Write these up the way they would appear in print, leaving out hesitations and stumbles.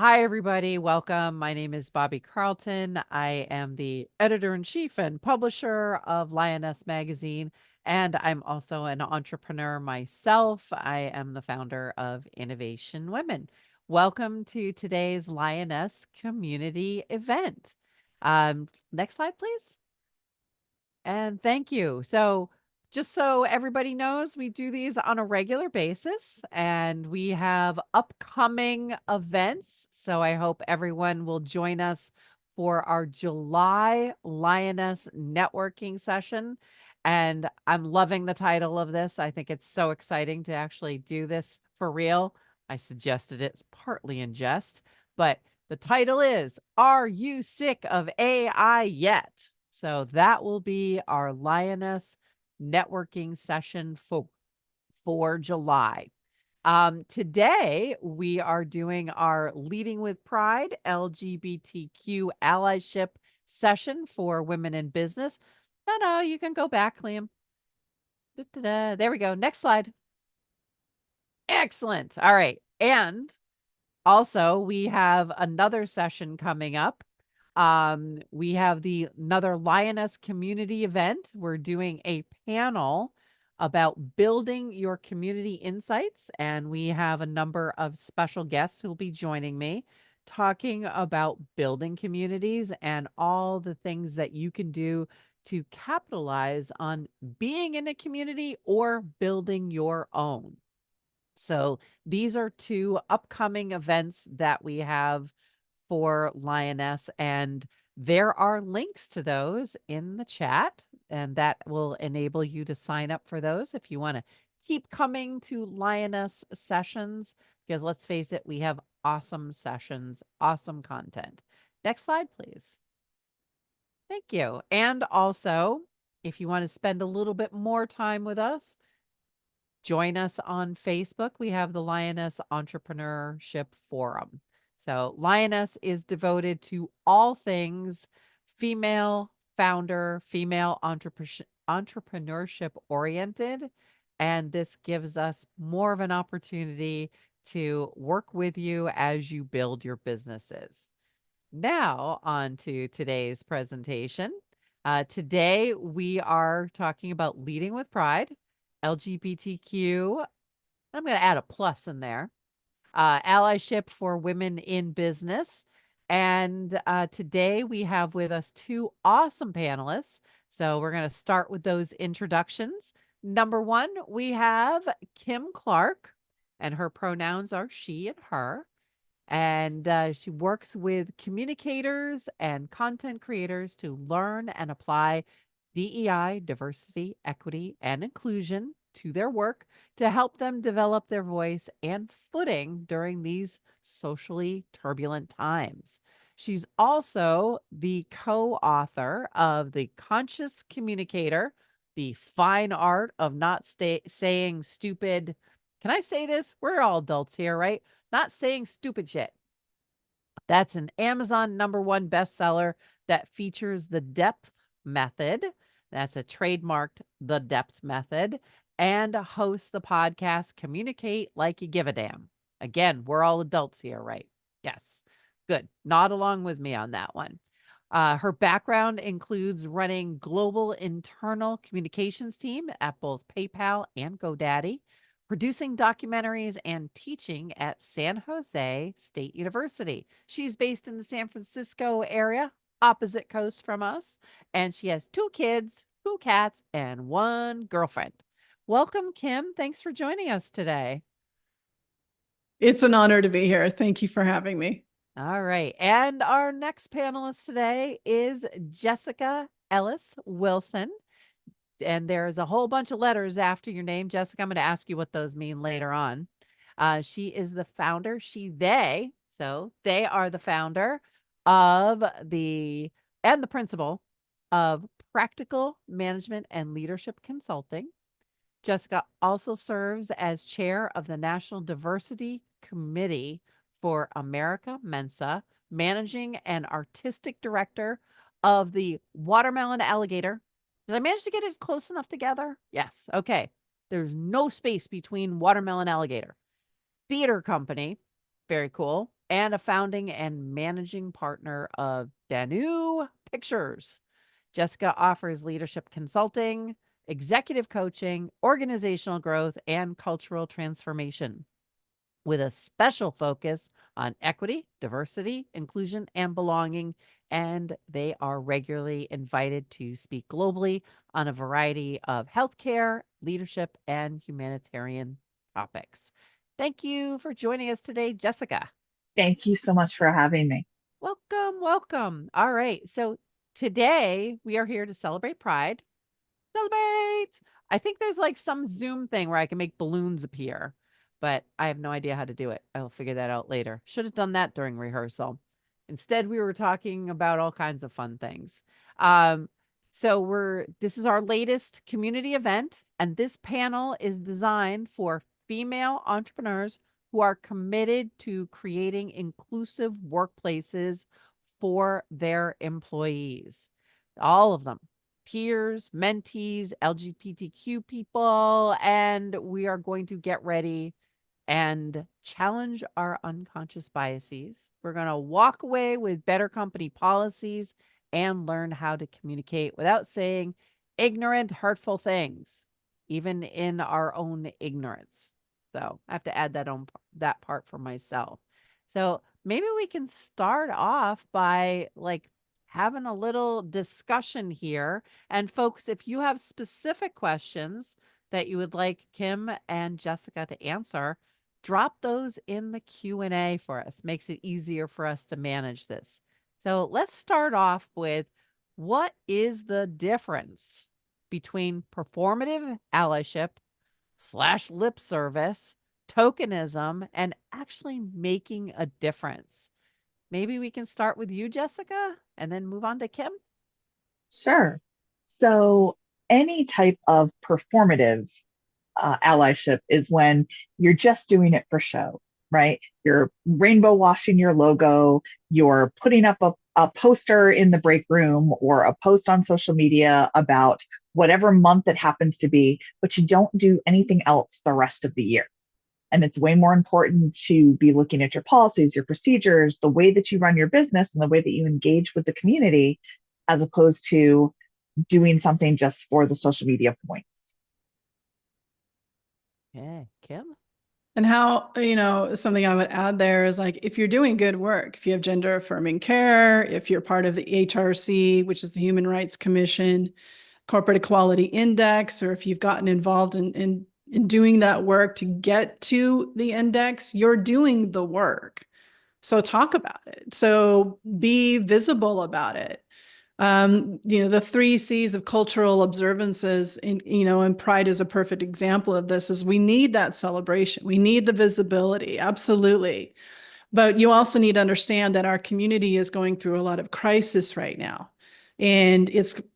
Hi, everybody. Welcome. My name is Bobby Carlton. I am the editor-in-chief and publisher of Lioness Magazine, and I'm also an entrepreneur myself. I am the founder of Innovation Women. Welcome to today's Lioness community event. Next slide, please. And thank you. So, just so everybody knows, we do these on a regular basis and we have upcoming events. So, I hope everyone will join us for our July Lioness networking session. And I'm loving the title of this. I think it's so exciting to actually do this for real. I suggested it partly in jest, but the title is Are You Sick of AI Yet? So that will be our Lioness networking session for July. Today, we are doing our Leading with Pride LGBTQ Allyship session for women in business. No, you can go back, Liam. Da-da-da. There we go. Next slide. Excellent. All right. And also, we have another session coming up. We have another Lioness community event. We're doing a panel about building your community insights, and we have a number of special guests who will be joining me talking about building communities and all the things that you can do to capitalize on being in a community or building your own. So these are two upcoming events that we have for Lioness, and there are links to those in the chat, and that will enable you to sign up for those if you want to keep coming to Lioness sessions, because let's face it, we have awesome sessions, awesome content. Next slide, please. Thank you. And also, if you want to spend a little bit more time with us, join us on Facebook. We have the Lioness Entrepreneurship Forum. So, Lioness is devoted to all things female founder, female entrepreneurship oriented. And this gives us more of an opportunity to work with you as you build your businesses. Now, on to today's presentation. Today, we are talking about leading with pride, LGBTQ. I'm going to add a plus in there. Allyship for women in business. And today we have with us two awesome panelists. So we're going to start with those introductions. Number one, we have Kim Clark, and her pronouns are she and her. And she works with communicators and content creators to learn and apply DEI, diversity, equity, and inclusion to their work to help them develop their voice and footing during these socially turbulent times. She's also the co-author of the Conscious Communicator, the fine art of not saying stupid. Can I say this? We're all adults here, right? Not saying stupid shit. That's an Amazon #1 bestseller that features the depth method. That's a trademarked the depth method, and hosts the podcast Communicate Like You Give a Damn. Again, we're all adults here, right? Yes. Good. Nod along with me on that one. Her background includes running global internal communications team at both PayPal and GoDaddy, producing documentaries, and teaching at San Jose State University. She's based in the San Francisco area, opposite coast from us, and she has 2 kids, 2 cats, and 1 girlfriend. Welcome, Kim. Thanks for joining us today. It's an honor to be here. Thank you for having me. All right. And our next panelist today is Jessica Ellis-Wilson. And there's a whole bunch of letters after your name, Jessica. I'm going to ask you what those mean later on. She is the founder, so they are the founder of the principal of Practical Management and Leadership Consulting. Jessica also serves as chair of the National Diversity Committee for American Mensa, managing and artistic director of the Watermelon Alligator. Did I manage to get it close enough together? Yes. Okay. There's no space between Watermelon Alligator. Theater company. Very cool. and a founding and managing partner of Danu Pictures. Jessica offers leadership consulting, executive coaching, organizational growth, and cultural transformation with a special focus on equity, diversity, inclusion, and belonging. And they are regularly invited to speak globally on a variety of healthcare, leadership, and humanitarian topics. Thank you for joining us today, Jessica. Thank you so much for having me. Welcome, welcome. All right. So today we are here to celebrate Pride. Celebrate! I think there's like some Zoom thing where I can make balloons appear, but I have no idea how to do it. I will figure that out later. Should have done that during rehearsal. Instead, we were talking about all kinds of fun things. Um, this is our latest community event, and this panel is designed for female entrepreneurs who are committed to creating inclusive workplaces for their employees. All of them, peers, mentees, LGBTQ people, and we are going to get ready and challenge our unconscious biases. We're going to walk away with better company policies and learn how to communicate without saying ignorant, hurtful things, even in our own ignorance. So I have to add that part for myself. So maybe we can start off by like having a little discussion here. And folks, if you have specific questions that you would like Kim and Jessica to answer, drop those in the Q&A for us. Makes it easier for us to manage this. So let's start off with, what is the difference between performative allyship / lip service, tokenism, and actually making a difference? Maybe we can start with you, Jessica, and then move on to Kim. Sure. So, any type of performative allyship is when you're just doing it for show, right? You're rainbow washing your logo, you're putting up a poster in the break room or a post on social media about whatever month it happens to be, but you don't do anything else the rest of the year. And it's way more important to be looking at your policies, your procedures, the way that you run your business, and the way that you engage with the community, as opposed to doing something just for the social media points. Yeah, Kim? And how, something I would add there is like, if you're doing good work, if you have gender affirming care, if you're part of the HRC, which is the Human Rights Commission, Corporate Equality Index, or if you've gotten involved in doing that work to get to the index, you're doing the work. So talk about it. So be visible about it. The 3 C's of cultural observances, and Pride is a perfect example of this, is we need that celebration. We need the visibility. Absolutely. But you also need to understand that our community is going through a lot of crisis right now. And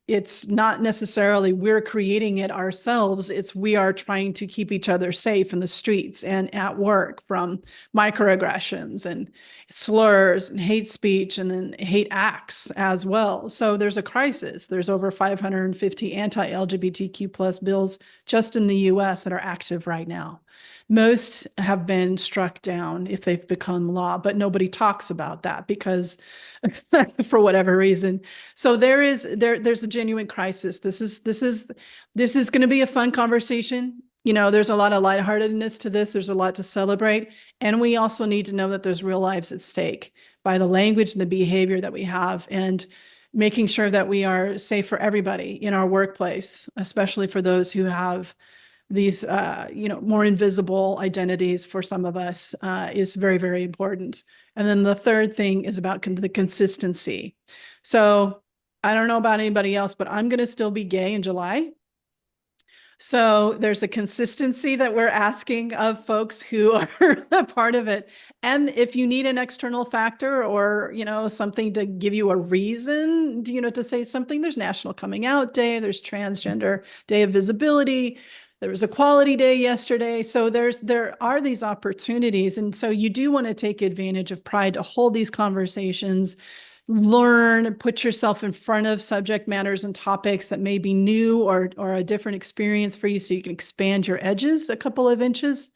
it's not necessarily we're creating it ourselves. It's we are trying to keep each other safe in the streets and at work from microaggressions and slurs and hate speech and then hate acts as well. So there's a crisis. There's over 550 anti-LGBTQ plus bills just in the US that are active right now. Most have been struck down if they've become law, but nobody talks about that because for whatever reason. So there's a genuine crisis. This is going to be a fun conversation. There's a lot of lightheartedness to this. There's a lot to celebrate. And we also need to know that there's real lives at stake by the language and the behavior that we have, and making sure that we are safe for everybody in our workplace, especially for those who have these, more invisible identities for some of us, is very, very important. And then the third thing is about the consistency. So I don't know about anybody else, but I'm going to still be gay in July. So there's a consistency that we're asking of folks who are a part of it. And if you need an external factor or, something to give you a reason, to say something, there's National Coming Out Day, there's Transgender Day of Visibility, there was Equality Day yesterday. So there are these opportunities. And so you do want to take advantage of Pride to hold these conversations, learn, put yourself in front of subject matters and topics that may be new or a different experience for you, so you can expand your edges a couple of inches.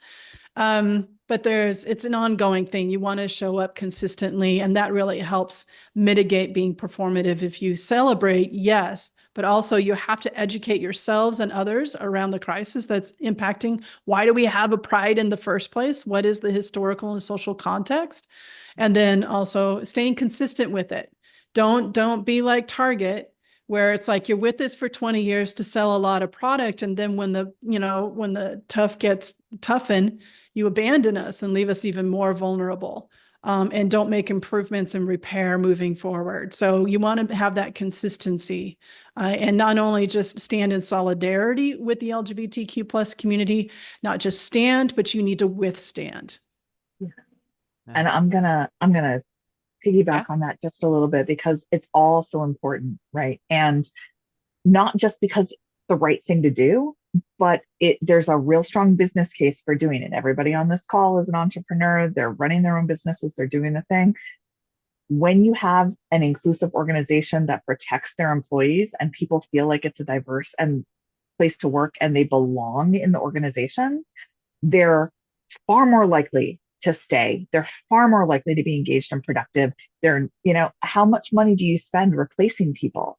But but it's an ongoing thing. You want to show up consistently, and that really helps mitigate being performative. If you celebrate, yes, but also you have to educate yourselves and others around the crisis that's impacting. Why do we have a pride in the first place? What is the historical and social context? And then also staying consistent with it. Don't be like Target, where it's like you're with us for 20 years to sell a lot of product, and then when the tough gets toughen, you abandon us and leave us even more vulnerable, and don't make improvements and repair moving forward. So you want to have that consistency, and not only just stand in solidarity with the LGBTQ plus community, not just stand, but you need to withstand. Yeah. And I'm gonna piggyback on that just a little bit, because it's all so important, right? And not just because it's the right thing to do, but there's a real strong business case for doing it. Everybody on this call is an entrepreneur. They're running their own businesses. They're doing the thing. When you have an inclusive organization that protects their employees and people feel like it's a diverse and place to work and they belong in the organization, they're far more likely to stay. They're far more likely to be engaged and productive. How much money do you spend replacing people?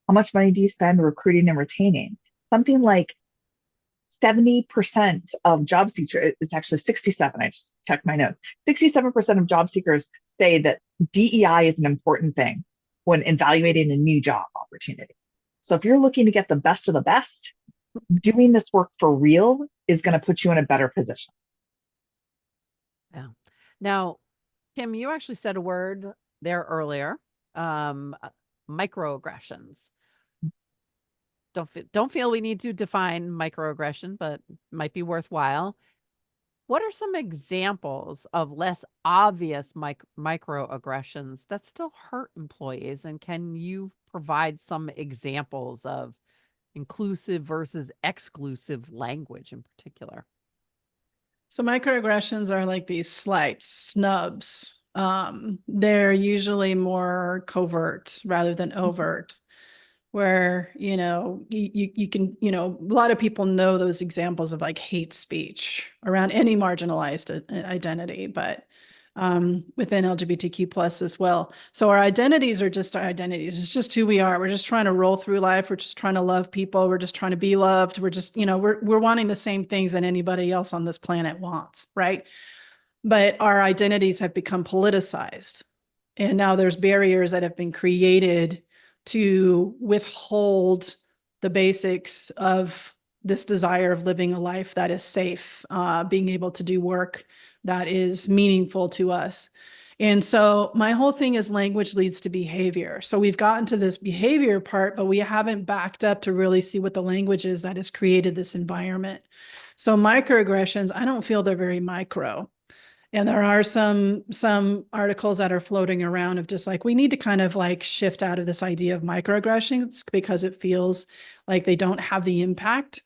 How much money do you spend recruiting and retaining? Something like 70% of job seekers, it's actually 67, I just checked my notes. 67% of job seekers say that DEI is an important thing when evaluating a new job opportunity. So if you're looking to get the best of the best, doing this work for real is going to put you in a better position. Yeah. Now, Kim, you actually said a word there earlier, microaggressions. Don't feel we need to define microaggression, but might be worthwhile. What are some examples of less obvious microaggressions that still hurt employees? And can you provide some examples of inclusive versus exclusive language in particular? So microaggressions are like these slights, snubs. They're usually more covert rather than overt, where, you can, a lot of people know those examples of like hate speech around any marginalized identity, but within LGBTQ plus as well. So our identities are just our identities. It's just who we are. We're just trying to roll through life. We're just trying to love people. We're just trying to be loved. We're just, we're wanting the same things that anybody else on this planet wants, right? But our identities have become politicized. And now there's barriers that have been created to withhold the basics of this desire of living a life that is safe, being able to do work that is meaningful to us. And so my whole thing is language leads to behavior. So we've gotten to this behavior part, but we haven't backed up to really see what the language is that has created this environment. So microaggressions, I don't feel they're very micro. And there are some articles that are floating around of just like, we need to kind of like shift out of this idea of microaggressions because it feels like they don't have the impact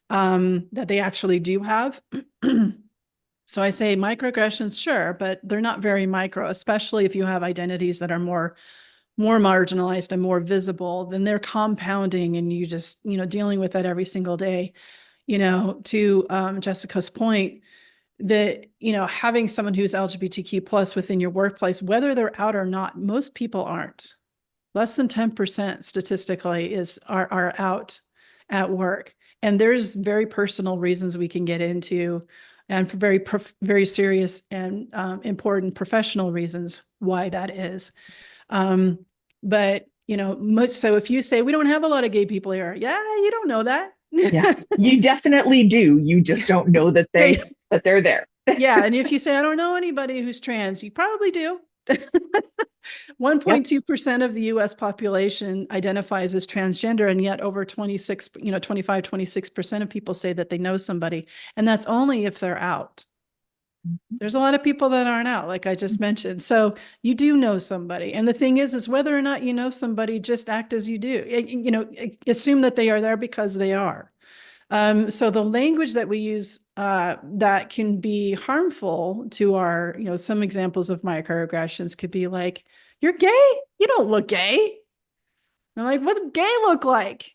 that they actually do have. So I say microaggressions, sure, but they're not very micro, especially if you have identities that are more marginalized and more visible. Then they're compounding, and you just, dealing with that every single day. To Jessica's point, that, having someone who's LGBTQ plus within your workplace, whether they're out or not, most people aren't. Less than 10% statistically are out at work. And there's very personal reasons we can get into, and very serious and important professional reasons why that is. But, so if you say we don't have a lot of gay people here, yeah, you don't know that. Yeah, you definitely do. You just don't know that they're there. Yeah. And if you say, I don't know anybody who's trans, you probably do. 1.2% of the US population identifies as transgender, and yet over 26% of people say that they know somebody. And that's only if they're out. There's a lot of people that aren't out, like I just mentioned. So you do know somebody. And the thing is whether or not you know somebody, just act as you do. Assume that they are there because they are. So the language that we use that can be harmful to our, some examples of microaggressions could be like, you're gay? You don't look gay. I'm like, what's gay look like?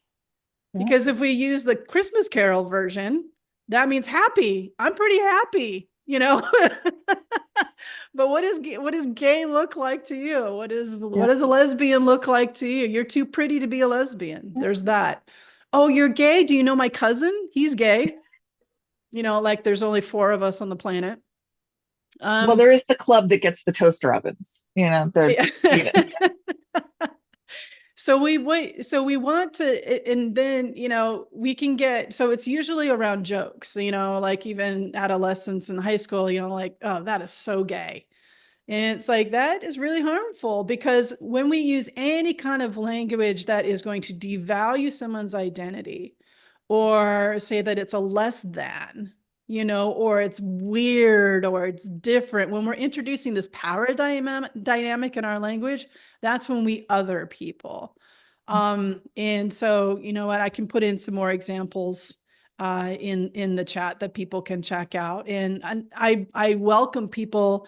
Yeah. Because if we use the Christmas Carol version, that means happy. I'm pretty happy. you know. But what does gay look like to you? What does a lesbian look like to you? You're too pretty to be a lesbian. There's that. Oh, you're gay? Do you know my cousin? He's gay. You know, like there's only 4 of us on the planet. Well, there is the club that gets the toaster ovens, you know, So we want to, and then, you know, we can get, so it's usually around jokes, you know, like even adolescents in high school, you know, like, oh, that is so gay. And it's like, that is really harmful, because when we use any kind of language that is going to devalue someone's identity, or say that it's a less than, you know, or it's weird, or it's different, when we're introducing this power dynamic in our language, that's when we other people. And so, you know what, I can put in some more examples in the chat that people can check out. And I welcome people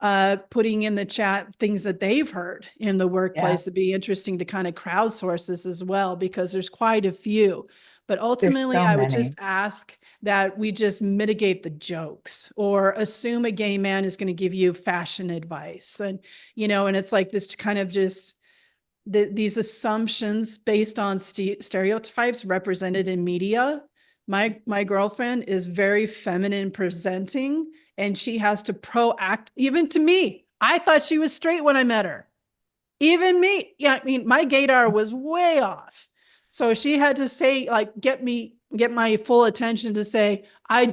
putting in the chat things that they've heard in the workplace. It'd be interesting to kind of crowdsource this as well, because there's quite a few. But ultimately, so I would many. just ask that we just mitigate the jokes, or assume a gay man is going to give you fashion advice. And, you know, and it's like this kind of just these assumptions based on stereotypes represented in media. My girlfriend is very feminine presenting, and she has to even to me. I thought she was straight when I met her. Even me. Yeah, I mean, my gaydar was way off. So she had to say, like, get my full attention to say, I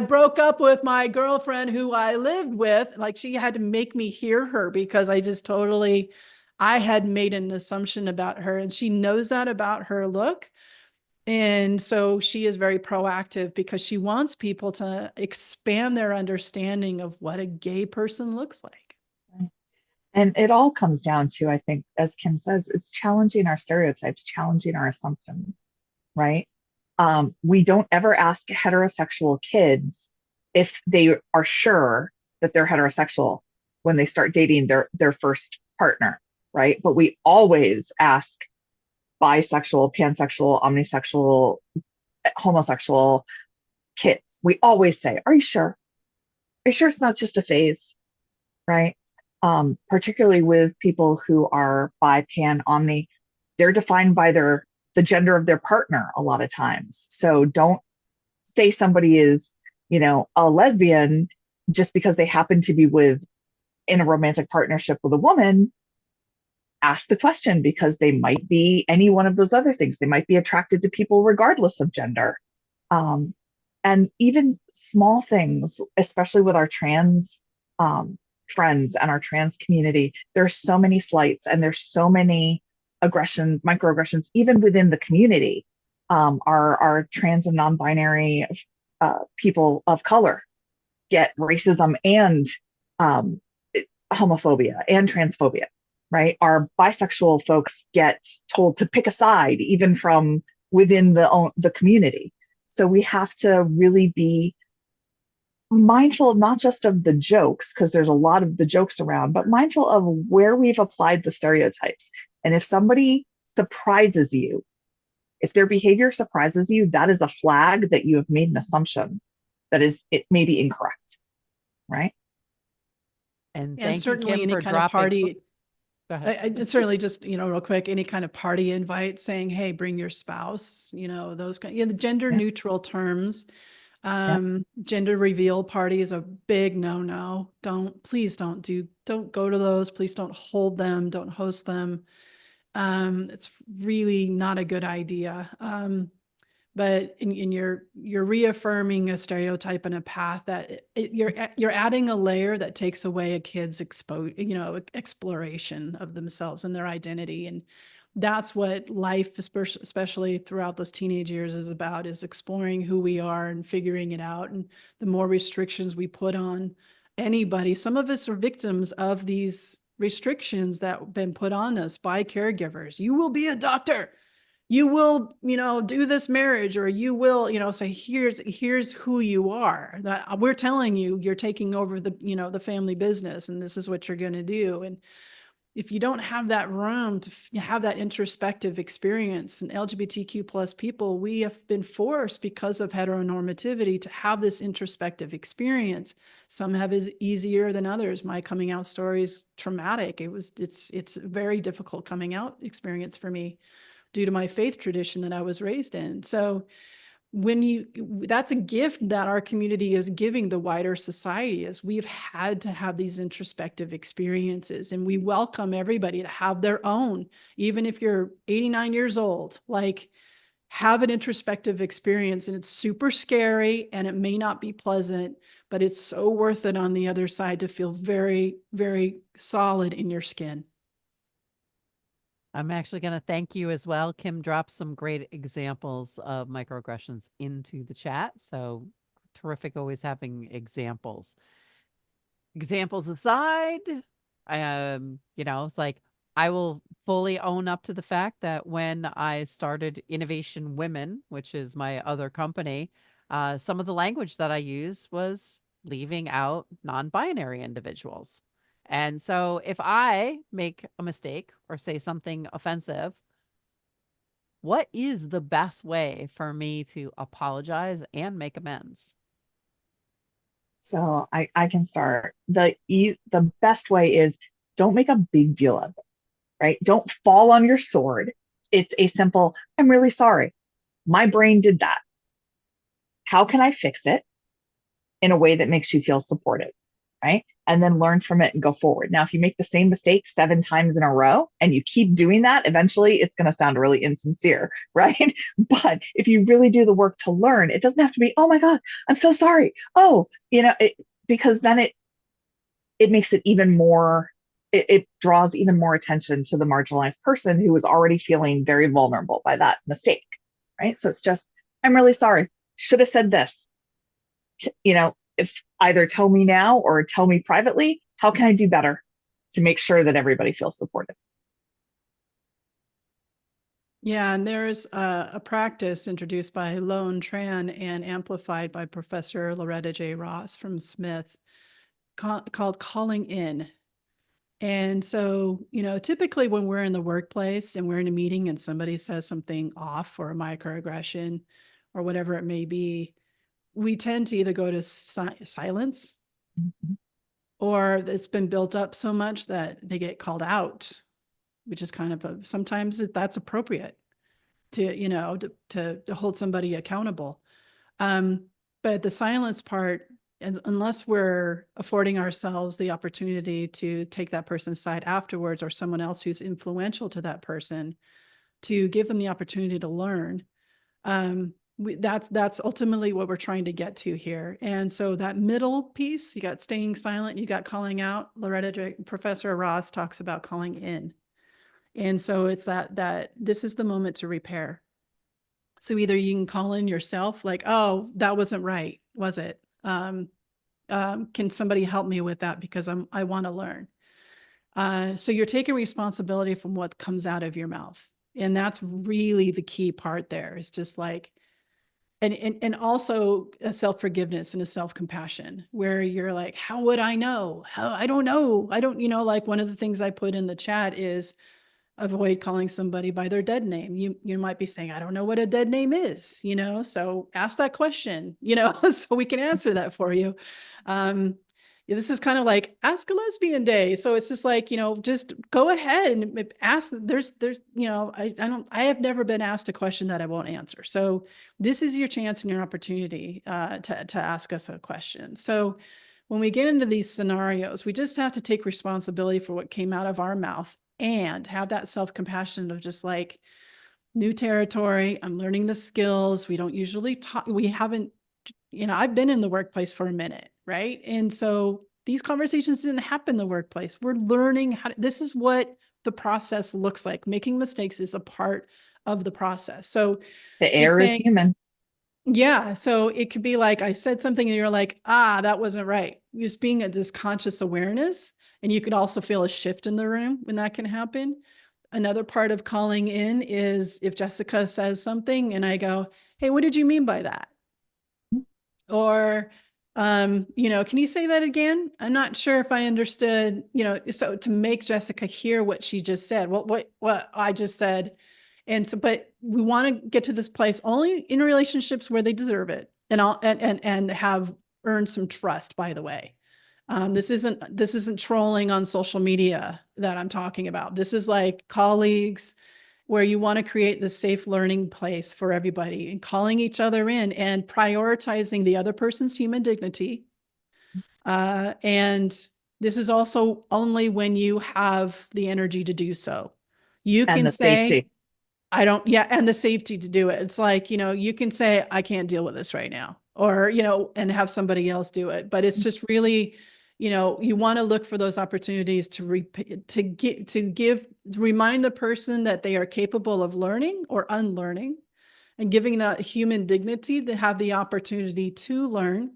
broke up with my girlfriend who I lived with. Like, she had to make me hear her, because I had made an assumption about her, and she knows that about her look. And so she is very proactive, because she wants people to expand their understanding of what a gay person looks like. And it all comes down to, I think, as Kim says, is challenging our stereotypes, challenging our assumptions, right? We don't ever ask heterosexual kids if they are sure that they're heterosexual when they start dating their first partner, right? But we always ask bisexual, pansexual, omnisexual, homosexual kids. We always say, "Are you sure? Are you sure it's not just a phase?" Right? Particularly with people who are bi, pan, omni, they're defined by the gender of their partner a lot of times. So don't say somebody is, you know, a lesbian just because they happen to be in a romantic partnership with a woman. Ask the question, because they might be any one of those other things. They might be attracted to people regardless of gender. And even small things, especially with our trans friends and our trans community, there's so many slights, and there's so many aggressions, microaggressions, even within the community. Our trans and non-binary people of color get racism and homophobia and transphobia, right? Our bisexual folks get told to pick a side, even from within the community. So we have to really be mindful, not just of the jokes, because there's a lot of the jokes around, but mindful of where we've applied the stereotypes. And if somebody surprises you, if their behavior surprises you, that is a flag that you have made an assumption that it may be incorrect, right? And thank you, certainly Kim, any for kind of dropping. party. Go ahead. Certainly, just, you know, real quick, any kind of party invite saying, "Hey, bring your spouse," you know, those kind, the gender neutral terms. Gender reveal party is a big no-no. Please don't go to those. Please don't hold them. Don't host them. It's really not a good idea. But you're reaffirming a stereotype and a path that you're adding a layer that takes away a kid's exploration of themselves and their identity. And that's what life, especially throughout those teenage years, is about, is exploring who we are and figuring it out. And the more restrictions we put on anybody, some of us are victims of these restrictions that have been put on us by caregivers. You will be a doctor. You will, do this marriage, or you will, say, here's who you are. That we're telling you, you're taking over the family business, and this is what you're going to do. And if you don't have that room to have that introspective experience, and LGBTQ plus people, we have been forced because of heteronormativity to have this introspective experience. Some have it easier than others. My coming out story is traumatic. It's a very difficult coming out experience for me due to my faith tradition that I was raised in. So that's a gift that our community is giving the wider society, is we've had to have these introspective experiences, and we welcome everybody to have their own, even if you're 89 years old, like have an introspective experience. And it's super scary and it may not be pleasant, but it's so worth it on the other side to feel very, very solid in your skin. I'm actually going to thank you as well. Kim dropped some great examples of microaggressions into the chat. So terrific always having examples. Examples aside, it's like I will fully own up to the fact that when I started Innovation Women, which is my other company, some of the language that I used was leaving out non-binary individuals. And so if I make a mistake or say something offensive, what is the best way for me to apologize and make amends? So I can start. The best way is don't make a big deal of it, right? Don't fall on your sword. It's a simple, I'm really sorry. My brain did that. How can I fix it in a way that makes you feel supported, right? And then learn from it and go forward. Now, if you make the same mistake 7 times in a row and you keep doing that, eventually it's going to sound really insincere, right? But if you really do the work to learn, it doesn't have to be, oh my God, I'm so sorry. Oh, because then it makes it even more, it draws even more attention to the marginalized person who is already feeling very vulnerable by that mistake, right? So it's just, I'm really sorry. Should have said this. If either tell me now or tell me privately, how can I do better to make sure that everybody feels supported? Yeah, and there's a practice introduced by Lone Tran and amplified by Professor Loretta J. Ross from Smith called calling in. And so, typically when we're in the workplace and we're in a meeting and somebody says something off or a microaggression or whatever it may be, we tend to either go to silence, Mm-hmm. or it's been built up so much that they get called out, which is kind of sometimes that's appropriate to hold somebody accountable. But the silence part, unless we're affording ourselves the opportunity to take that person's side afterwards, or someone else who's influential to that person, to give them the opportunity to learn, that's ultimately what we're trying to get to here. And so that middle piece, you got staying silent, you got calling out. Professor Ross talks about calling in. And so it's that this is the moment to repair. So either you can call in yourself, like, oh, that wasn't right, was it? Can somebody help me with that, because I want to learn. So you're taking responsibility from what comes out of your mouth. And that's really the key part there. It's just like, and also a self-forgiveness and a self-compassion, where you're like, how would I know? I don't know. Like one of the things I put in the chat is avoid calling somebody by their dead name. You might be saying, I don't know what a dead name is, so ask that question, so we can answer that for you. This is kind of like Ask a Lesbian Day. So it's just like, just go ahead and ask. I have never been asked a question that I won't answer. So this is your chance and your opportunity to ask us a question. So when we get into these scenarios, we just have to take responsibility for what came out of our mouth and have that self-compassion of just like, new territory, I'm learning the skills. We don't usually talk, we haven't, I've been in the workplace for a minute, right? And so these conversations didn't happen in the workplace. We're learning this is what the process looks like. Making mistakes is a part of the process. So the error is human. Yeah. So it could be like, I said something and you're like, that wasn't right. Just being at this conscious awareness. And you could also feel a shift in the room when that can happen. Another part of calling in is if Jessica says something and I go, hey, what did you mean by that? Or Can you say that again? I'm not sure if I understood, so to make Jessica hear what she just said, what I just said. And so, but we want to get to this place only in relationships where they deserve it and have earned some trust, by the way. This isn't trolling on social media that I'm talking about. This is like colleagues where you want to create this safe learning place for everybody and calling each other in and prioritizing the other person's human dignity. And this is also only when you have the energy to do so. You And can the say, safety. and the safety to do it. It's like, you can say, I can't deal with this right now, or, and have somebody else do it. But it's just really, you want to look for those opportunities to remind the person that they are capable of learning or unlearning, and giving that human dignity to have the opportunity to learn.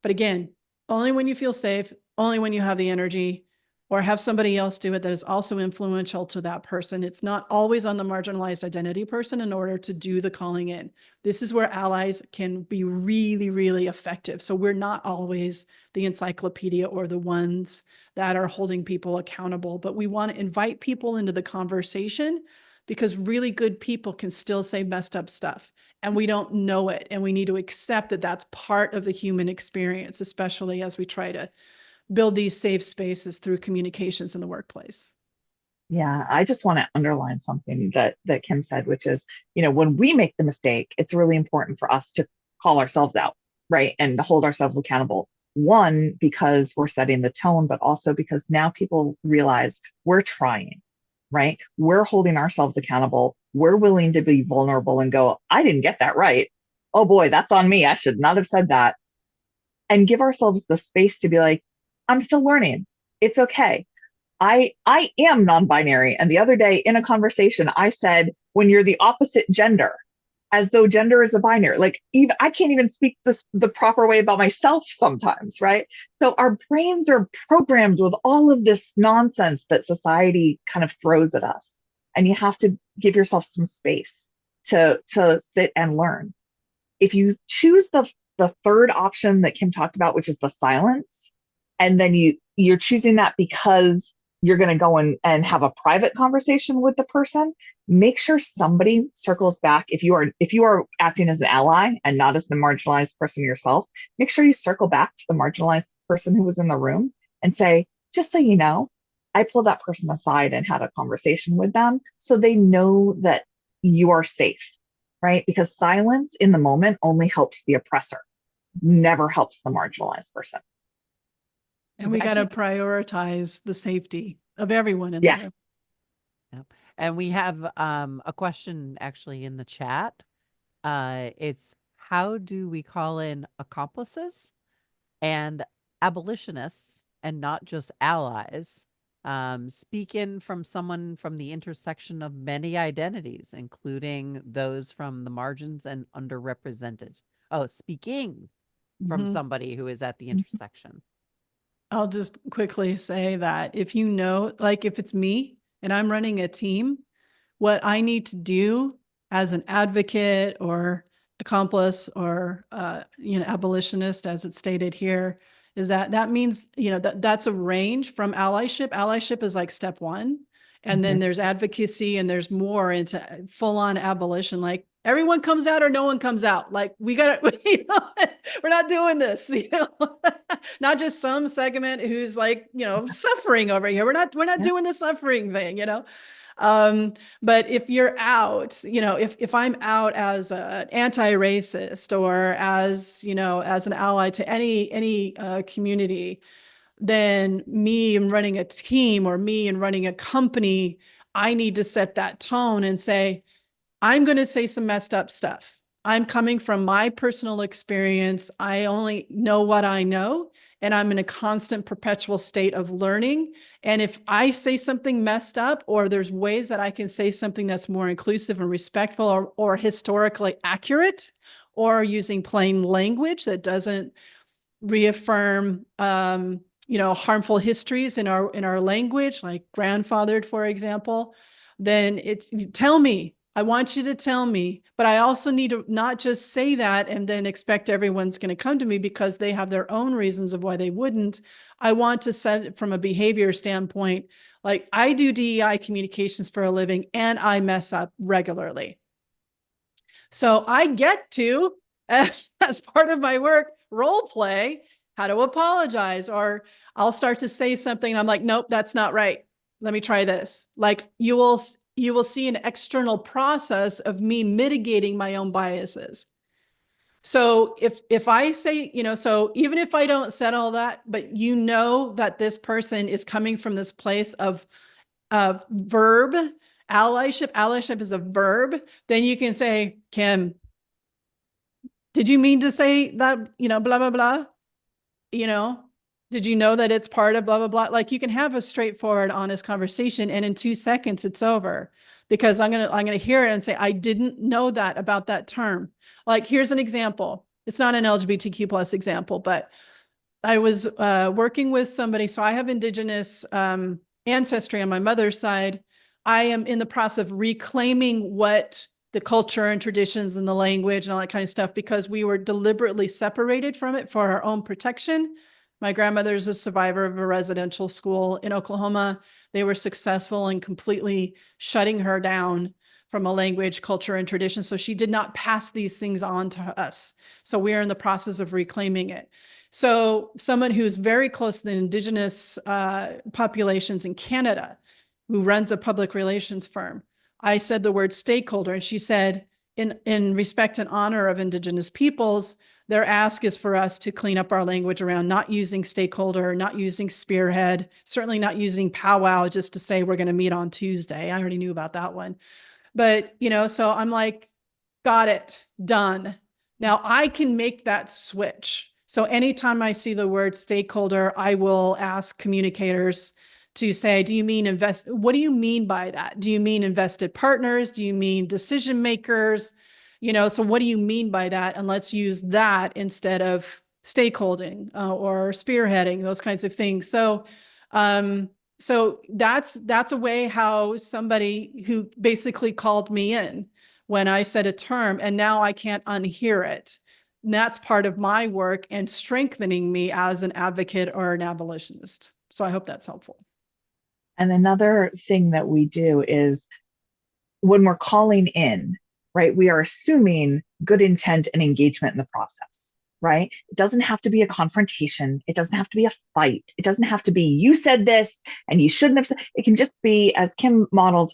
But again, only when you feel safe, only when you have the energy, or have somebody else do it that is also influential to that person. It's not always on the marginalized identity person in order to do the calling in. This is where allies can be really, really effective. So we're not always the encyclopedia or the ones that are holding people accountable, but we want to invite people into the conversation, because really good people can still say messed up stuff and we don't know it. And we need to accept that that's part of the human experience, especially as we try to build these safe spaces through communications in the workplace. Yeah, I just want to underline something that Kim said, which is, when we make the mistake, it's really important for us to call ourselves out, right? And hold ourselves accountable. One, because we're setting the tone, but also because now people realize we're trying, right? We're holding ourselves accountable. We're willing to be vulnerable and go, I didn't get that right. Oh boy, that's on me. I should not have said that. And give ourselves the space to be like, I'm still learning. It's okay. I am non-binary. And the other day in a conversation, I said, when you're the opposite gender, as though gender is a binary. Like, even I can't even speak the proper way about myself sometimes, right? So our brains are programmed with all of this nonsense that society kind of throws at us. And you have to give yourself some space to sit and learn. If you choose the third option that Kim talked about, which is the silence, and then you're choosing that because you're going to go and have a private conversation with the person, make sure somebody circles back. If you are acting as an ally and not as the marginalized person yourself, make sure you circle back to the marginalized person who was in the room and say, just so you know, I pulled that person aside and had a conversation with them so they know that you are safe, right? Because silence in the moment only helps the oppressor, never helps the marginalized person. And we got to prioritize the safety of everyone in Yes. there. Yep. And we have a question actually in the chat. It's, how do we call in accomplices and abolitionists and not just allies? Speak in from someone from the intersection of many identities, including those from the margins and underrepresented. Oh, speaking from somebody who is at the intersection. I'll just quickly say that if if it's me and I'm running a team, what I need to do as an advocate or accomplice or, abolitionist, as it's stated here, is that means, that's a range from allyship. Allyship is like step one. And then there's advocacy and there's more into full on abolition. Like everyone comes out or no one comes out. Like we got to, we're not doing this, not just some segment who's like, suffering over here. We're not doing the suffering thing, but if you're out, if I'm out as an anti-racist or as, as an ally to any community, then me and running a team or me and running a company, I need to set that tone and say, I'm going to say some messed up stuff. I'm coming from my personal experience. I only know what I know, and I'm in a constant perpetual state of learning. And if I say something messed up, or there's ways that I can say something that's more inclusive and respectful or historically accurate, or using plain language that doesn't reaffirm harmful histories in our language, like grandfathered, for example, then tell me, I want you to tell me, but I also need to not just say that and then expect everyone's going to come to me because they have their own reasons of why they wouldn't. I want to set it from a behavior standpoint. Like, I do DEI communications for a living and I mess up regularly. So I get to, as part of my work, role play how to apologize, or I'll start to say something and I'm like, nope, that's not right. Let me try this. Like, you will see an external process of me mitigating my own biases. So if I say, so even if I don't set all that, but you know that this person is coming from this place of verb, allyship is a verb, then you can say, Kim, did you mean to say that, blah, blah, blah? Did you know that it's part of blah, blah, blah? Like, you can have a straightforward, honest conversation, and in 2 seconds it's over, because I'm going to hear it and say, I didn't know that about that term. Like, here's an example. It's not an LGBTQ plus example, but I was working with somebody. So I have Indigenous ancestry on my mother's side. I am in the process of reclaiming what the culture and traditions and the language and all that kind of stuff, because we were deliberately separated from it for our own protection. My grandmother's a survivor of a residential school in Oklahoma. They were successful in completely shutting her down from a language, culture, and tradition. So she did not pass these things on to us. So we are in the process of reclaiming it. So someone who's very close to the Indigenous populations in Canada, who runs a public relations firm, I said the word stakeholder, and she said, in respect and honor of Indigenous peoples, their ask is for us to clean up our language around not using stakeholder, not using spearhead, certainly not using powwow just to say we're going to meet on Tuesday. I already knew about that one. But, so I'm like, got it, done. Now I can make that switch. So anytime I see the word stakeholder, I will ask communicators to say, do you mean what do you mean by that? Do you mean invested partners? Do you mean decision makers? So what do you mean by that? And let's use that instead of stakeholding or spearheading, those kinds of things. So that's a way how somebody who basically called me in when I said a term, and now I can't unhear it. And that's part of my work and strengthening me as an advocate or an abolitionist. So I hope that's helpful. And another thing that we do is, when we're calling in, right, we are assuming good intent and engagement in the process, right? It doesn't have to be a confrontation. It doesn't have to be a fight. It doesn't have to be, you said this and you shouldn't have said. It can just be, as Kim modeled,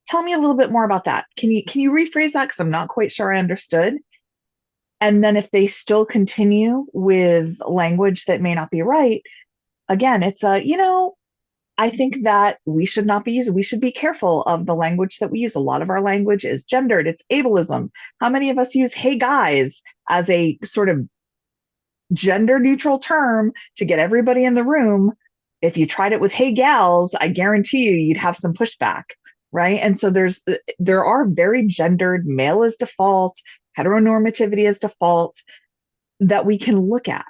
tell me a little bit more about that. Can you rephrase that? Because I'm not quite sure I understood. And then if they still continue with language that may not be right, again, it's I think that we should be careful of the language that we use. A lot of our language is gendered. It's ableism. How many of us use "hey guys" as a sort of gender neutral term to get everybody in the room? If you tried it with "hey gals," I guarantee you'd have some pushback, right? And so there are very gendered, male as default, heteronormativity as default, that we can look at,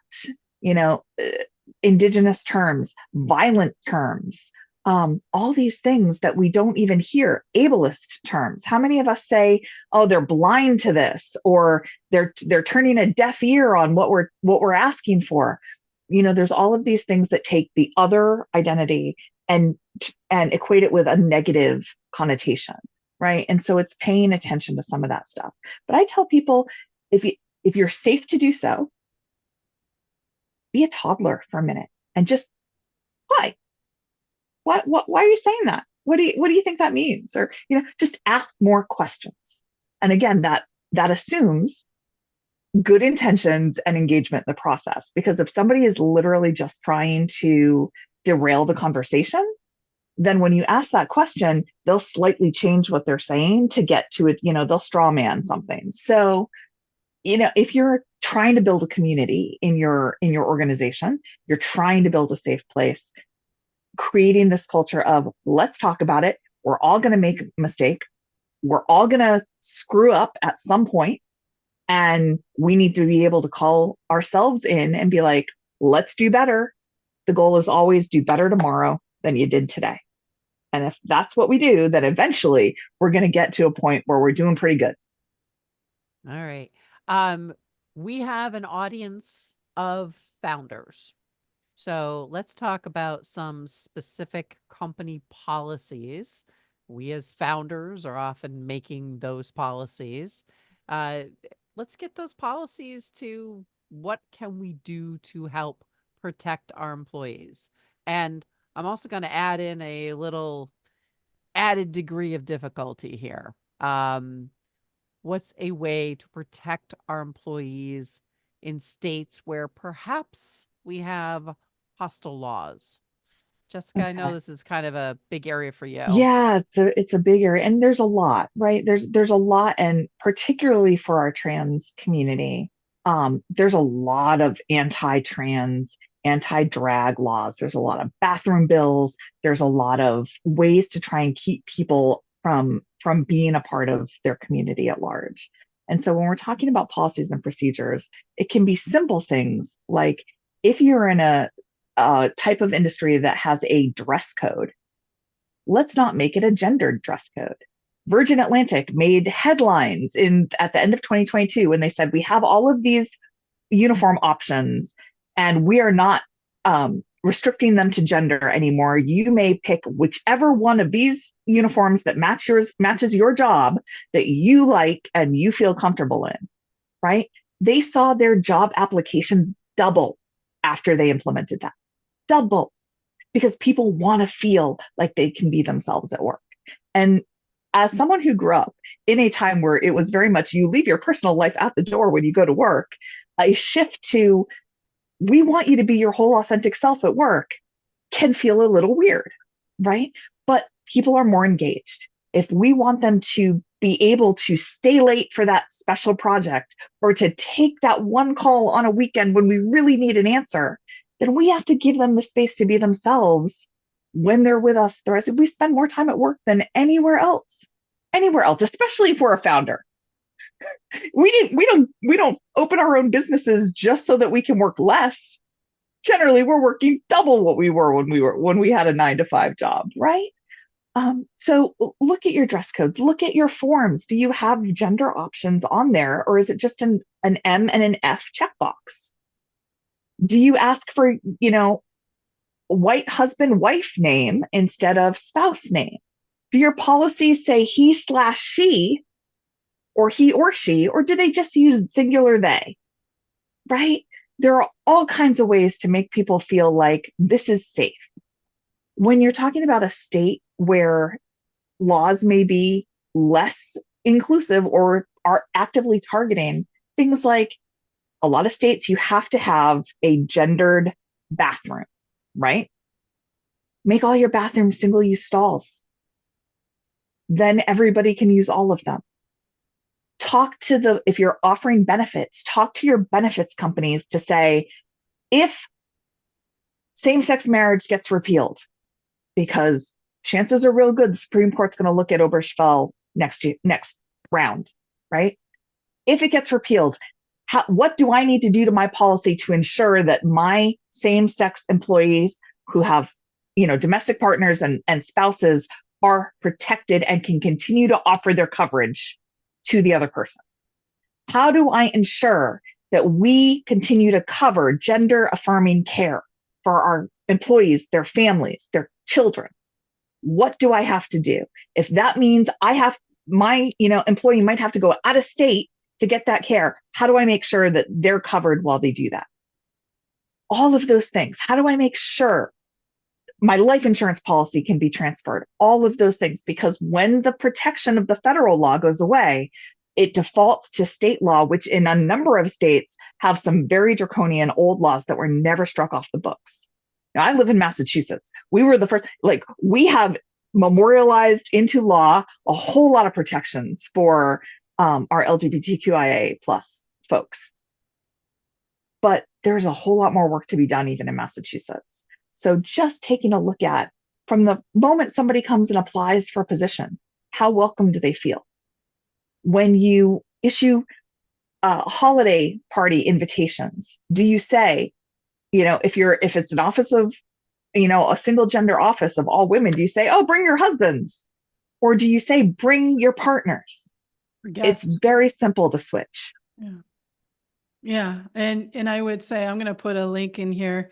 Indigenous terms, violent terms, all these things that we don't even hear, ableist terms. How many of us say, oh, they're blind to this, or they're turning a deaf ear on what we're asking for? There's all of these things that take the other identity and equate it with a negative connotation, right? And so it's paying attention to some of that stuff. But I tell people, if you're safe to do so, be a toddler for a minute and just, why are you saying that? What do you think that means? Or, just ask more questions. And again, that assumes good intentions and engagement in the process. Because if somebody is literally just trying to derail the conversation, then when you ask that question, they'll slightly change what they're saying to get to it. They'll straw man something. So, if you're trying to build a community in your organization, you're trying to build a safe place, creating this culture of, let's talk about it. We're all going to make a mistake. We're all going to screw up at some point, and we need to be able to call ourselves in and be like, let's do better. The goal is always do better tomorrow than you did today. And if that's what we do, then eventually we're going to get to a point where we're doing pretty good. All right. We have an audience of founders. So let's talk about some specific company policies. We as founders are often making those policies. Uh, let's get those policies to what can we do to help protect our employees. And I'm also going to add in a little added degree of difficulty here. What's a way to protect our employees in states where perhaps we have hostile laws? Jessica, I know Okay. this is kind of a big area for you. Yeah, it's a big area, and there's a lot, right? There's a lot, and particularly for our trans community, there's a lot of anti-trans, anti-drag laws. There's a lot of bathroom bills. There's a lot of ways to try and keep people from being a part of their community at large. And so when we're talking about policies and procedures, it can be simple things like if you're in a type of industry that has a dress code, let's not make it a gendered dress code. Virgin Atlantic made headlines at the end of 2022 when they said we have all of these uniform options and we are not restricting them to gender anymore. You may pick whichever one of these uniforms that matches your job that you like and you feel comfortable in, right? They saw their job applications double after they implemented that. Double, because people want to feel like they can be themselves at work. And as someone who grew up in a time where it was very much you leave your personal life at the door when you go to work, a shift to we want you to be your whole authentic self at work can feel a little weird, right? But people are more engaged. If we want them to be able to stay late for that special project or to take that one call on a weekend when we really need an answer, then we have to give them the space to be themselves when they're with us. The rest of we spend more time at work than anywhere else, especially if we're a founder. We don't open our own businesses just so that we can work less. Generally, we're working double what we were when we had a 9 to 5 job, right? So look at your dress codes, look at your forms. Do you have gender options on there, or is it just an M and an F checkbox? Do you ask for, white husband, wife name instead of spouse name? Do your policies say he/she or he or she, or do they just use singular they? Right? There are all kinds of ways to make people feel like this is safe. When you're talking about a state where laws may be less inclusive or are actively targeting things like a lot of states, you have to have a gendered bathroom, right? Make all your bathrooms single use stalls. Then everybody can use all of them. If you're offering benefits, talk to your benefits companies to say, if same-sex marriage gets repealed, because chances are real good the Supreme Court's going to look at Obergefell next round, right? If it gets repealed, what do I need to do to my policy to ensure that my same-sex employees who have, domestic partners and spouses are protected and can continue to offer their coverage to the other person? How do I ensure that we continue to cover gender affirming care for our employees, their families, their children? What do I have to do? If that means my employee might have to go out of state to get that care, how do I make sure that they're covered while they do that? All of those things. How do I make sure my life insurance policy can be transferred? All of those things, because when the protection of the federal law goes away, it defaults to state law, which in a number of states have some very draconian old laws that were never struck off the books. Now, I live in Massachusetts. We were the first, we have memorialized into law a whole lot of protections for our LGBTQIA plus folks. But there's a whole lot more work to be done even in Massachusetts. So just taking a look at, from the moment somebody comes and applies for a position, how welcome do they feel? When you issue holiday party invitations, do you say, if it's an office of a single gender office of all women, do you say, oh, bring your husbands? Or do you say, bring your partners? It's very simple to switch. Yeah. Yeah. And I would say, I'm going to put a link in here,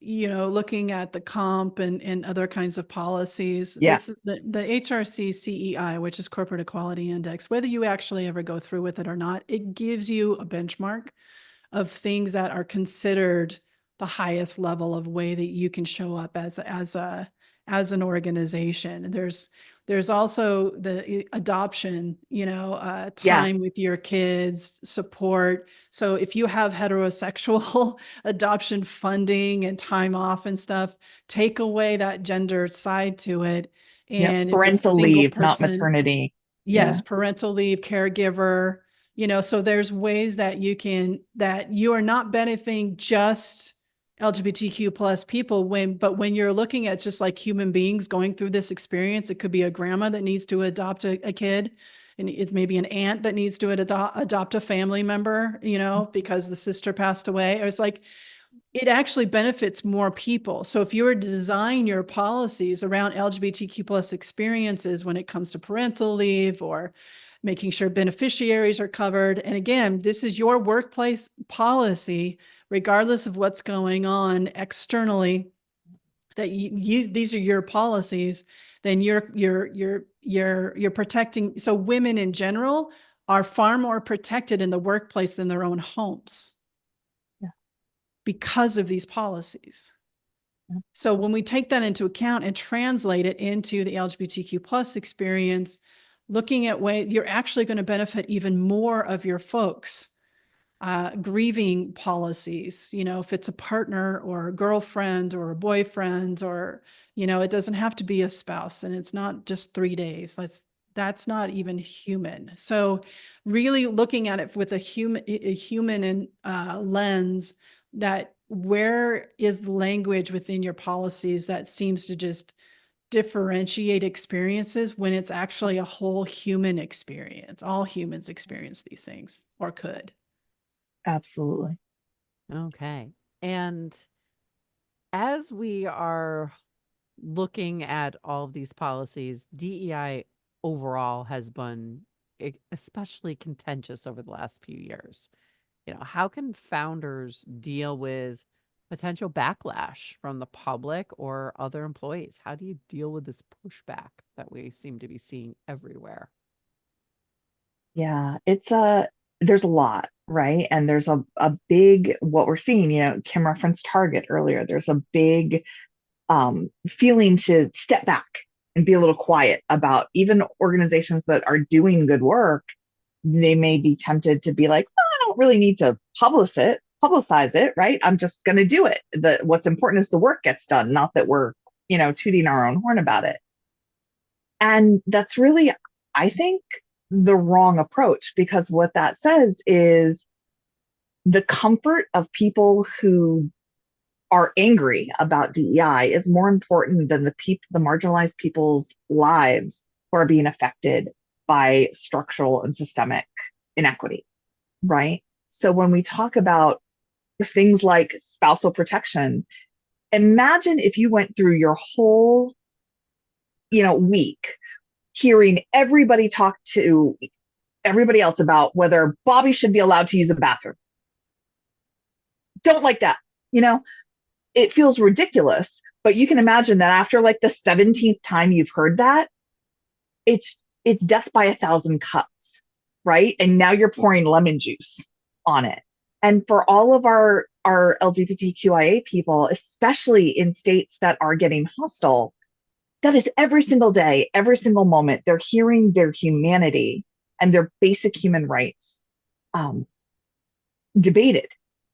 looking at the comp and other kinds of policies. Yeah. This is the HRC CEI, which is Corporate Equality Index. Whether you actually ever go through with it or not, it gives you a benchmark of things that are considered the highest level of way that you can show up as an organization. There's also the adoption, time with your kids, support. So if you have heterosexual adoption funding and time off and stuff, take away that gender side to it. And if it's a parental single leave, not person, maternity. yes, parental leave, caregiver, so there's ways that you are not benefiting just LGBTQ plus people but when you're looking at just like human beings going through this experience, it could be a grandma that needs to adopt a kid, and it's maybe an aunt that needs to adopt a family member, because the sister passed away. Or it's like, it actually benefits more people. So if you were to design your policies around LGBTQ plus experiences when it comes to parental leave or making sure beneficiaries are covered. And again, this is your workplace policy, regardless of what's going on externally, that these are your policies, then you're protecting. So women in general are far more protected in the workplace than their own homes because of these policies. So when we take that into account and translate it into the LGBTQ plus experience, looking at ways you're actually going to benefit even more of your folks. Grieving policies, if it's a partner or a girlfriend or a boyfriend, or, it doesn't have to be a spouse, and it's not just 3 days. That's not even human. So really looking at it with a human lens, that where is the language within your policies that seems to just differentiate experiences when it's actually a whole human experience. All humans experience these things, or could. Absolutely. Okay. And as we are looking at all of these policies, DEI overall has been especially contentious over the last few years. How can founders deal with potential backlash from the public or other employees? How do you deal with this pushback that we seem to be seeing everywhere? Yeah, there's a lot, right? And there's a big, what we're seeing, Kim referenced Target earlier. There's a big feeling to step back and be a little quiet about even organizations that are doing good work. They may be tempted to be like, oh, I don't really need to publicize it, right? I'm just going to do it. What's important is the work gets done, not that we're, tooting our own horn about it. And that's really, I think, the wrong approach, because what that says is the comfort of people who are angry about DEI is more important than the marginalized people's lives who are being affected by structural and systemic inequity, right? So when we talk about things like spousal protection, imagine if you went through your whole, week hearing everybody talk to everybody else about whether Bobby should be allowed to use the bathroom. Don't like that. It feels ridiculous, but you can imagine that after like the 17th time you've heard that, it's death by 1,000 cuts, right? And now you're pouring lemon juice on it. And for all of our LGBTQIA people, especially in states that are getting hostile, that is every single day, every single moment, they're hearing their humanity and their basic human rights debated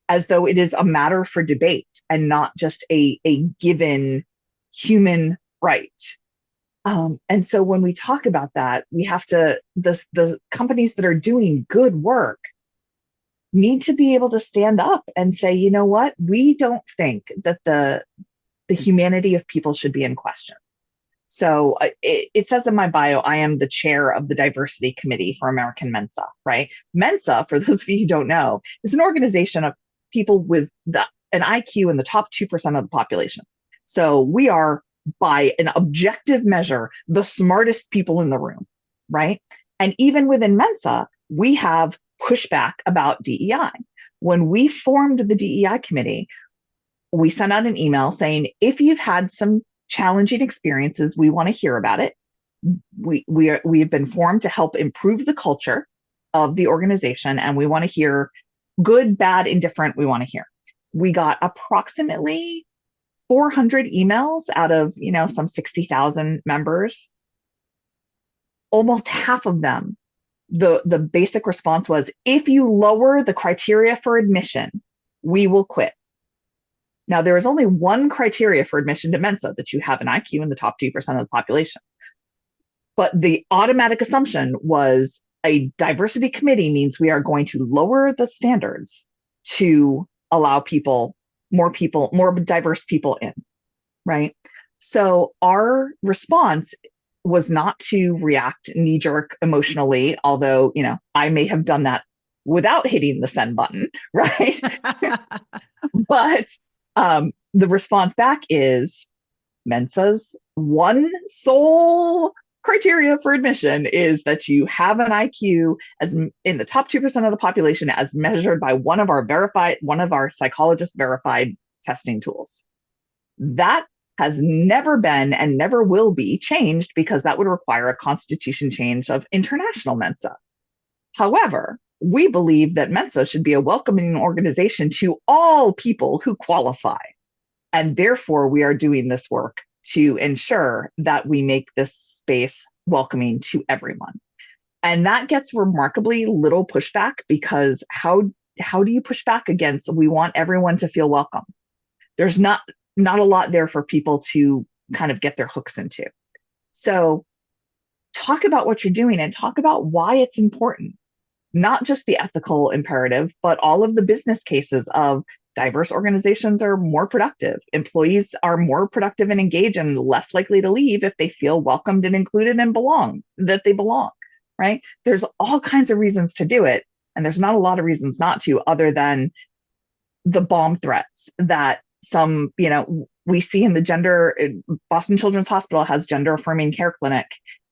as though it is a matter for debate and not just a given human right. And so when we talk about that, we have to, the companies that are doing good work need to be able to stand up and say, you know what, we don't think that the humanity of people should be in question. So it says in my bio, I am the chair of the diversity committee for American Mensa, right? Mensa, for those of you who don't know, is an organization of people with an IQ in the top 2% of the population. So we are, by an objective measure, the smartest people in the room, right? And even within Mensa, we have pushback about DEI. When we formed the DEI committee, we sent out an email saying, if you've had some challenging experiences, we want to hear about it. We have been formed to help improve the culture of the organization, and we want to hear good, bad, indifferent. We want to hear. We got approximately 400 emails out of, some 60,000 members. Almost half of them, the basic response was, if you lower the criteria for admission, we will quit. Now, there is only one criteria for admission to Mensa, that you have an IQ in the top 2% of the population. But the automatic assumption was a diversity committee means we are going to lower the standards to allow more diverse people in, right? So our response was not to react knee-jerk emotionally, although, I may have done that without hitting the send button, right? But the response back is, Mensa's one sole criteria for admission is that you have an IQ as in the top 2% of the population, as measured by one of our psychologist verified testing tools. That has never been and never will be changed, because that would require a constitution change of international Mensa. However, we believe that Mensa should be a welcoming organization to all people who qualify. And therefore, we are doing this work to ensure that we make this space welcoming to everyone. And that gets remarkably little pushback, because how do you push back against, we want everyone to feel welcome? There's not a lot there for people to kind of get their hooks into. So talk about what you're doing and talk about why it's important. Not just the ethical imperative, but all of the business cases of diverse organizations are more productive. Employees are more productive and engaged and less likely to leave if they feel welcomed and included and that they belong, right? There's all kinds of reasons to do it. And there's not a lot of reasons not to, other than the bomb threats that some, we see in Boston Children's Hospital has gender affirming care clinic,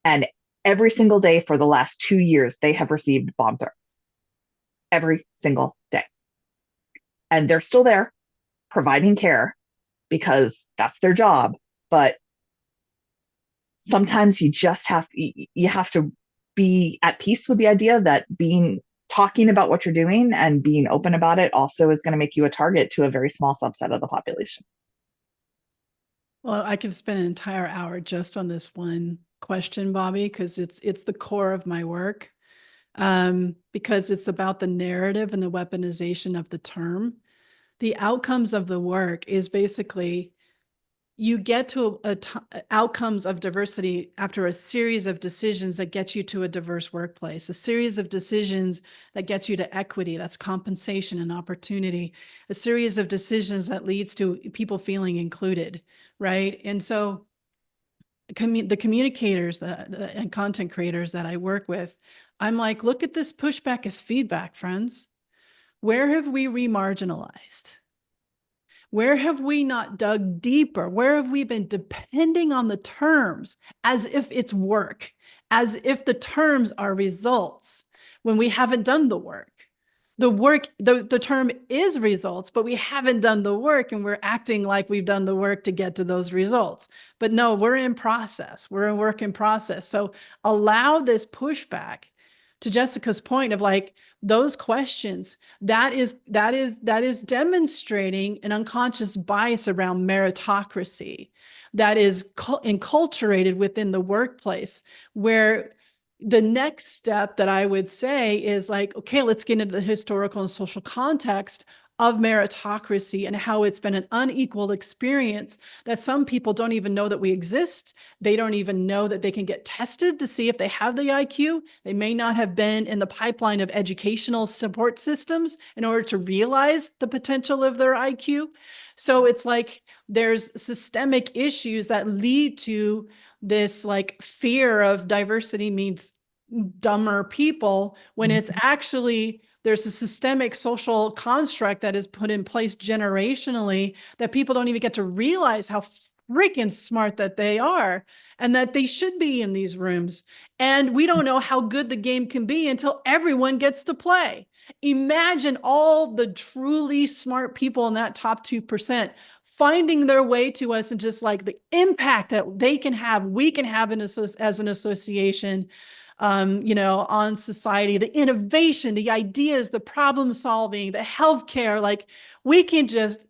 and every single day for the last 2 years, they have received bomb threats. Every single day. And they're still there providing care because that's their job. But sometimes you have to be at peace with the idea that talking about what you're doing and being open about it also is going to make you a target to a very small subset of the population. Well, I could spend an entire hour just on this one question, Bobby, because it's the core of my work, because it's about the narrative and the weaponization of the term. The outcomes of the work is basically, you get to outcomes of diversity after a series of decisions that get you to a diverse workplace, a series of decisions that gets you to equity, that's compensation and opportunity, a series of decisions that leads to people feeling included, right? And so the communicators and content creators that I work with, I'm like, look at this pushback as feedback, friends. Where have we remarginalized? Where have we not dug deeper? Where have we been depending on the terms as if it's work, as if the terms are results, when we haven't done the work? The term is results, but we haven't done the work, and we're acting like we've done the work to get to those results. But no, we're in process. We're a work in process. So allow this pushback. To Jessica's point of like those questions, that is demonstrating an unconscious bias around meritocracy that is enculturated within the workplace, where the next step that I would say is like, okay, let's get into the historical and social context of meritocracy and how it's been an unequal experience, that some people don't even know that we exist. They don't even know that they can get tested to see if they have the IQ. They may not have been in the pipeline of educational support systems in order to realize the potential of their IQ. So it's like there's systemic issues that lead to this like fear of diversity means dumber people, when it's actually There's a systemic social construct that is put in place generationally that people don't even get to realize how freaking smart that they are and that they should be in these rooms. And we don't know how good the game can be until everyone gets to play. Imagine all the truly smart people in that top 2% finding their way to us, and just like the impact that they can have, we can have as an association, on society, the innovation, the ideas, the problem solving, the healthcare. Like we can just,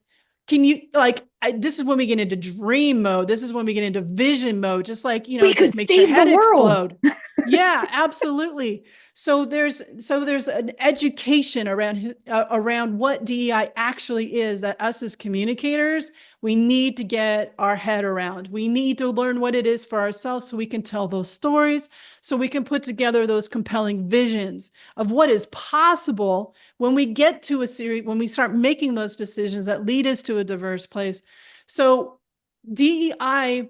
this is when we get into dream mode. This is when we get into vision mode. Just like, we it just could makes your save head the world. explode. Yeah, absolutely. So there's an education around what DEI actually is, that us as communicators, we need to get our head around. We need to learn what it is for ourselves so we can tell those stories, so we can put together those compelling visions of what is possible when we get to a series, when we start making those decisions that lead us to a diverse place. So DEI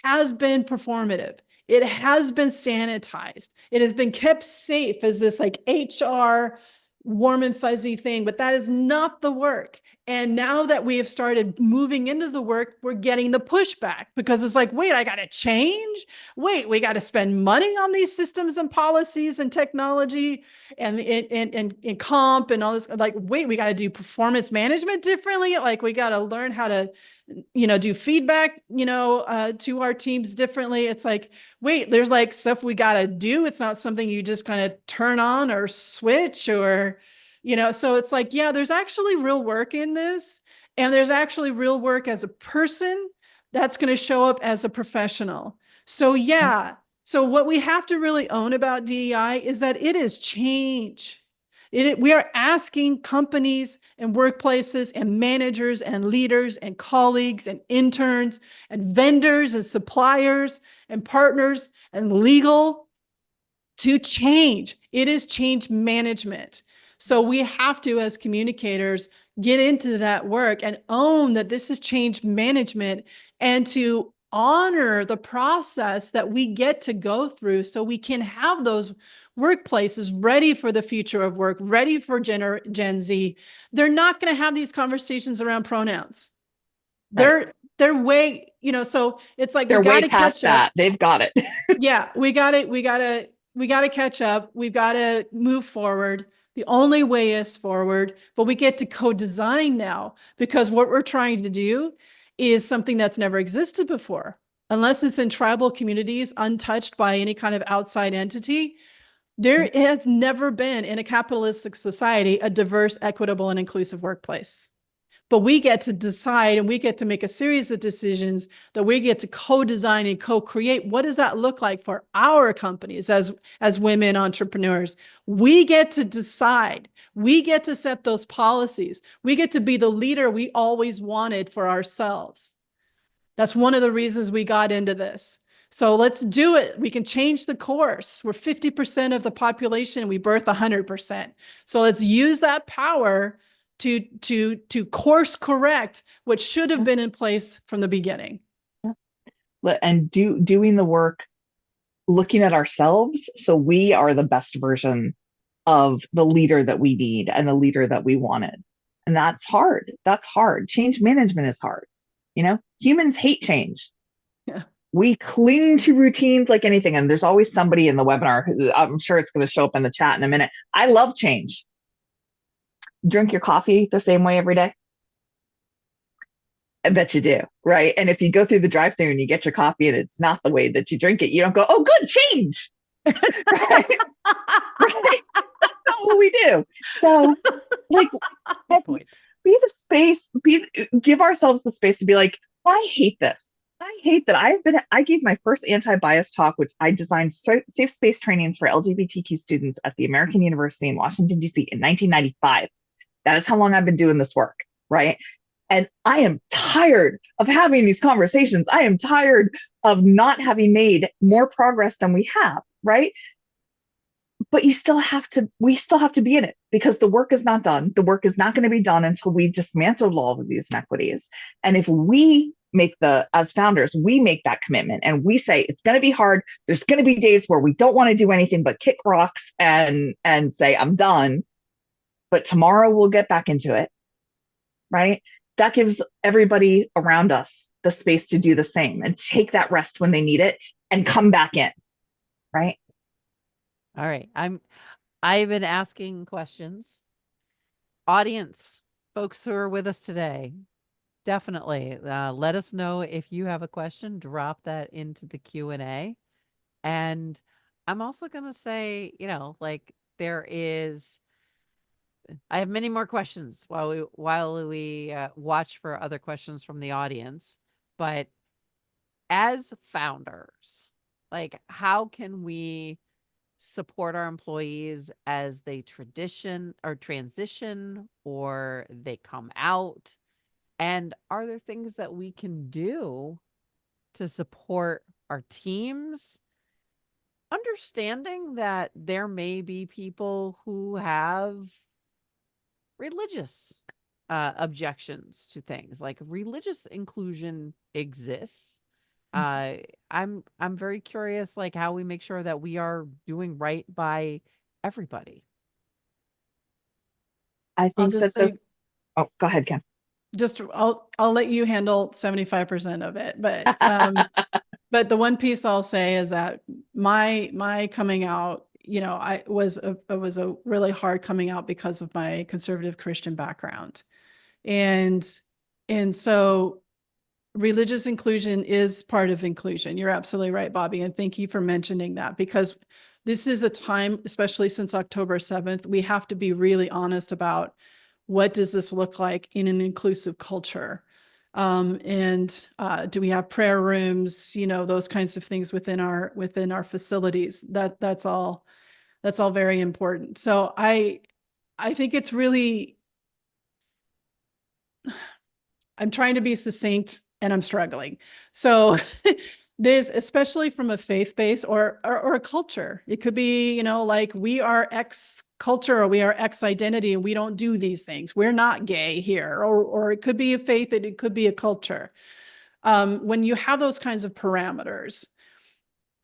has been performative. It has been sanitized. It has been kept safe as this like HR warm and fuzzy thing, but that is not the work. And now that we have started moving into the work, we're getting the pushback because it's like, wait, I got to change. Wait, we got to spend money on these systems and policies and technology and comp and all this. Like, wait, we got to do performance management differently. Like we got to learn how to, do feedback, to our teams differently. It's like, wait, there's like stuff we got to do. It's not something you just kind of turn on or switch or, so it's like, yeah, there's actually real work in this. And there's actually real work as a person that's going to show up as a professional. So yeah. So what we have to really own about DEI is that it is change. We are asking companies and workplaces and managers and leaders and colleagues and interns and vendors and suppliers and partners and legal to change. It is change management. So we have to, as communicators, get into that work and own that this is change management, and to honor the process that we get to go through so we can have those workplaces ready for the future of work, ready for Gen Z. They're not going to have these conversations around pronouns. Right. They're way, so it's like they're way past that. They've got it. Yeah, we got to catch up. We've got to move forward. The only way is forward, but we get to co-design now, because what we're trying to do is something that's never existed before. Unless it's in tribal communities, untouched by any kind of outside entity, there has never been in a capitalistic society a diverse, equitable, and inclusive workplace. But we get to decide, and we get to make a series of decisions that we get to co-design and co-create. What does that look like for our companies as women entrepreneurs? We get to decide. We get to set those policies. We get to be the leader we always wanted for ourselves. That's one of the reasons we got into this. So let's do it. We can change the course. We're 50% of the population. We birth 100%. So let's use that power to course correct what should have been in place from the beginning. And doing the work, looking at ourselves so we are the best version of the leader that we need and the leader that we wanted. And that's hard. That's hard. Change management is hard. Humans hate change. Yeah. We cling to routines like anything. And there's always somebody in the webinar who, I'm sure it's going to show up in the chat in a minute. I love change. Drink your coffee the same way every day? I bet you do, right? And if you go through the drive-thru and you get your coffee and it's not the way that you drink it, you don't go, oh, good, change. Right? Right? That's not what we do. So, like, be the space, give ourselves the space to be like, I hate this. I hate that I gave my first anti-bias talk, which I designed safe space trainings for LGBTQ students at the American University in Washington, D.C. in 1995. That is how long I've been doing this work, right? And I am tired of having these conversations. I am tired of not having made more progress than we have, right? But we still have to be in it, because the work is not done. The work is not going to be done until we dismantle all of these inequities. And if we as founders, we make that commitment and we say, it's going to be hard. There's going to be days where we don't want to do anything but kick rocks and say, I'm done. but tomorrow we'll get back into it, right? That gives everybody around us the space to do the same and take that rest when they need it and come back in, right? All right. I've been asking questions. Audience, folks who are with us today, definitely let us know if you have a question. Drop that into the Q&A. And I'm also going to say, like I have many more questions while we watch for other questions from the audience. But as founders, like, how can we support our employees as they transition or they come out? And are there things that we can do to support our teams? Understanding that there may be people who have religious objections to things, like religious inclusion exists. I'm very curious, like, how we make sure that we are doing right by everybody. I I'll think just that say, oh, go ahead, Kim. I'll let you handle 75% of it, but but the one piece I'll say is that my coming out, it was a really hard coming out because of my conservative Christian background. And so religious inclusion is part of inclusion. You're absolutely right, Bobby. And thank you for mentioning that, because this is a time, especially since October 7th, we have to be really honest about what does this look like in an inclusive culture. And do we have prayer rooms, those kinds of things within our facilities? That's all very important. So I think it's really, I'm trying to be succinct and I'm struggling. So there's, especially from a faith base or a culture, it could be, like, we are X culture or we are X identity and we don't do these things. We're not gay here, or it could be a faith, and it could be a culture. When you have those kinds of parameters.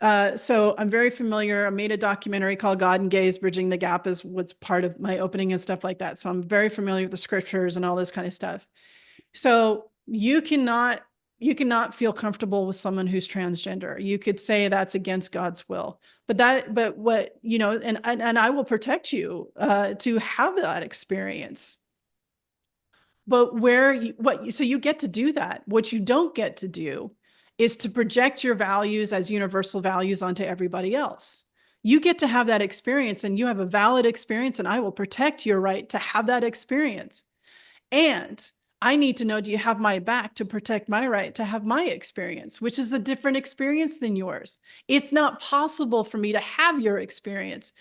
So I'm very familiar. I made a documentary called God and Gays, Bridging the Gap, is what's part of my opening and stuff like that. So I'm very familiar with the scriptures and all this kind of stuff. So you cannot feel comfortable with someone who's transgender. You could say that's against God's will, but what, and I will protect you to have that experience. But so you get to do that. What you don't get to do is to project your values as universal values onto everybody else. You get to have that experience, and you have a valid experience, and I will protect your right to have that experience. And I need to know, do you have my back to protect my right to have my experience, which is a different experience than yours? It's not possible for me to have your experience,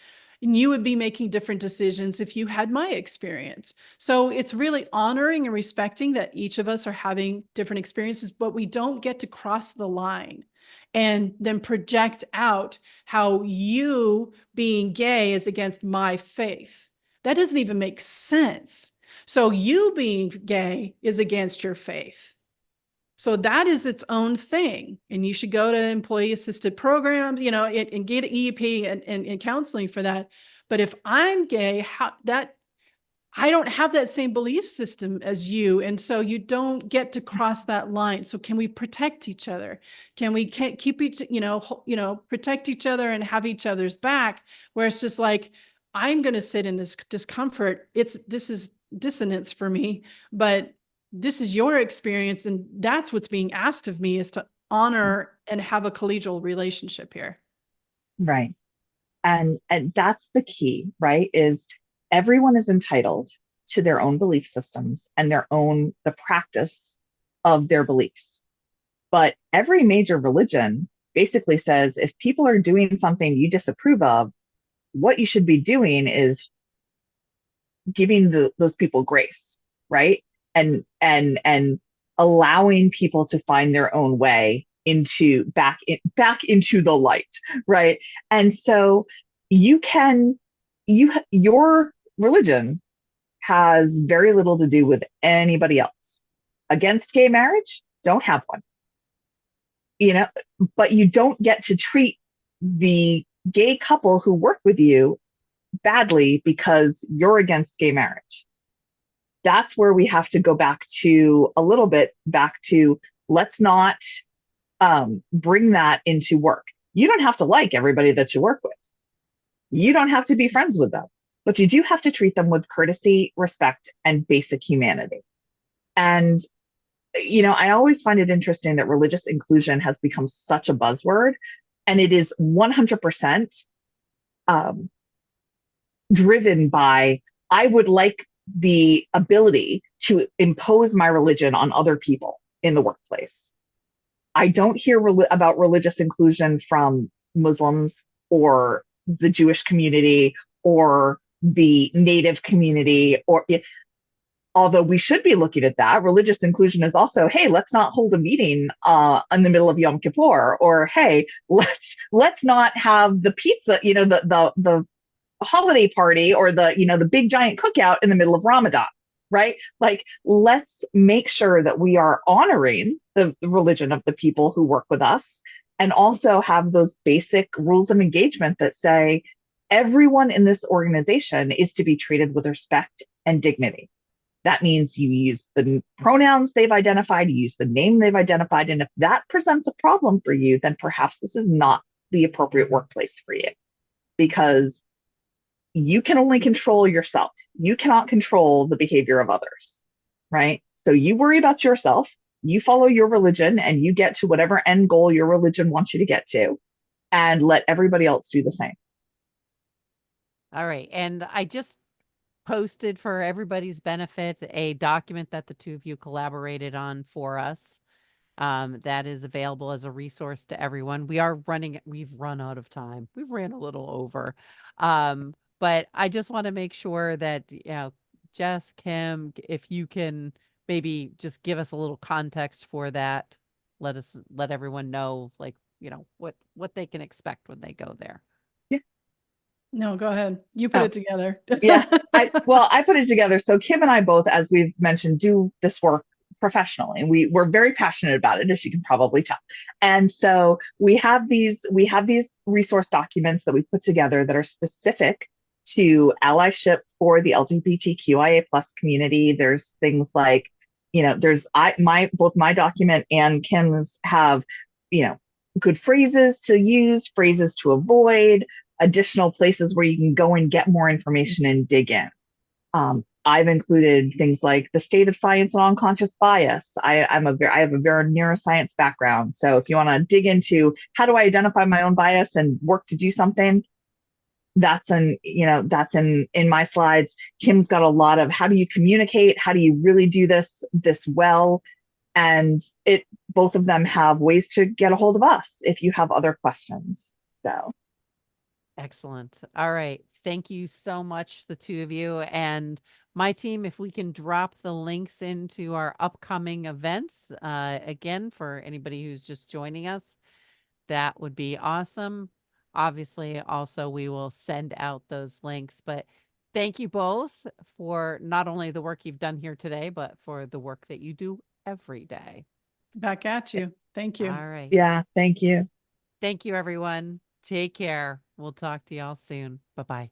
and you would be making different decisions if you had my experience. So it's really honoring and respecting that each of us are having different experiences, but we don't get to cross the line and then project out how you being gay is against my faith. That doesn't even make sense. So you being gay is against your faith. So that is its own thing. And you should go to employee assisted programs, and get EAP and counseling for that. But if I'm gay, I don't have that same belief system as you. And so you don't get to cross that line. So can we protect each other? Can we keep protect each other and have each other's back, where it's just like, I'm going to sit in this discomfort. This is dissonance for me, but this is your experience. And that's what's being asked of me, is to honor and have a collegial relationship here. Right. And that's the key, right? Is everyone is entitled to their own belief systems and the practice of their beliefs. But every major religion basically says, if people are doing something you disapprove of, what you should be doing is giving those people grace, right? And allowing people to find their own way back into the light, right? And so your religion has very little to do with anybody else. Against gay marriage, don't have one. But you don't get to treat the gay couple who work with you badly because you're against gay marriage. That's where we have to go back to a little bit back to, let's not bring that into work. You don't have to like everybody that you work with. You don't have to be friends with them, but you do have to treat them with courtesy, respect, and basic humanity. And, you know, I always find it interesting that religious inclusion has become such a buzzword, and it is 100% driven by, I would like the ability to impose my religion on other people in the workplace. I don't hear about religious inclusion from Muslims or the Jewish community or the Native community, or although we should be looking at that. Religious inclusion is also, hey, let's not hold a meeting in the middle of Yom Kippur, or hey, let's not have the pizza, you know, the holiday party, or the, you know, the big giant cookout in the middle of Ramadan, right? Like, let's make sure that we are honoring the religion of the people who work with us, and also have those basic rules of engagement that say everyone in this organization is to be treated with respect and dignity. That means you use the pronouns they've identified, you use the name they've identified. And if that presents a problem for you, then perhaps this is not the appropriate workplace for you, because you can only control yourself. You cannot control the behavior of others, right? So you worry about yourself, you follow your religion, and you get to whatever end goal your religion wants you to get to, and let everybody else do the same. All right. And I just posted, for everybody's benefit, a document that the two of you collaborated on for us. That is available as a resource to everyone. We've run out of time. We've ran a little over. But I just want to make sure that, you know, Jess, Kim, if you can maybe just give us a little context for that, let everyone know, like, you know, what they can expect when they go there. No, go ahead. You put it together. Yeah, I put it together. So Kim and I both, as we've mentioned, do this work professionally, and we're very passionate about it, as you can probably tell. And so we have these resource documents that we put together that are specific to allyship for the LGBTQIA plus community. There's things like, you know, both my document and Kim's have, you know, good phrases to use, phrases to avoid, additional places where you can go and get more information and dig in. I've included things like the state of science on unconscious bias. I have a very neuroscience background. So if you want to dig into how do I identify my own bias and work to do something, that's in my slides. Kim's got a lot of how do you communicate? How do you really do this well? And both of them have ways to get a hold of us if you have other questions. So. Excellent. All right. Thank you so much, the two of you. And my team, if we can drop the links into our upcoming events, again, for anybody who's just joining us, that would be awesome. Obviously, also, we will send out those links. But thank you both for not only the work you've done here today, but for the work that you do every day. Back at you. Thank you. All right. Yeah, thank you. Thank you, everyone. Take care. We'll talk to y'all soon. Bye-bye.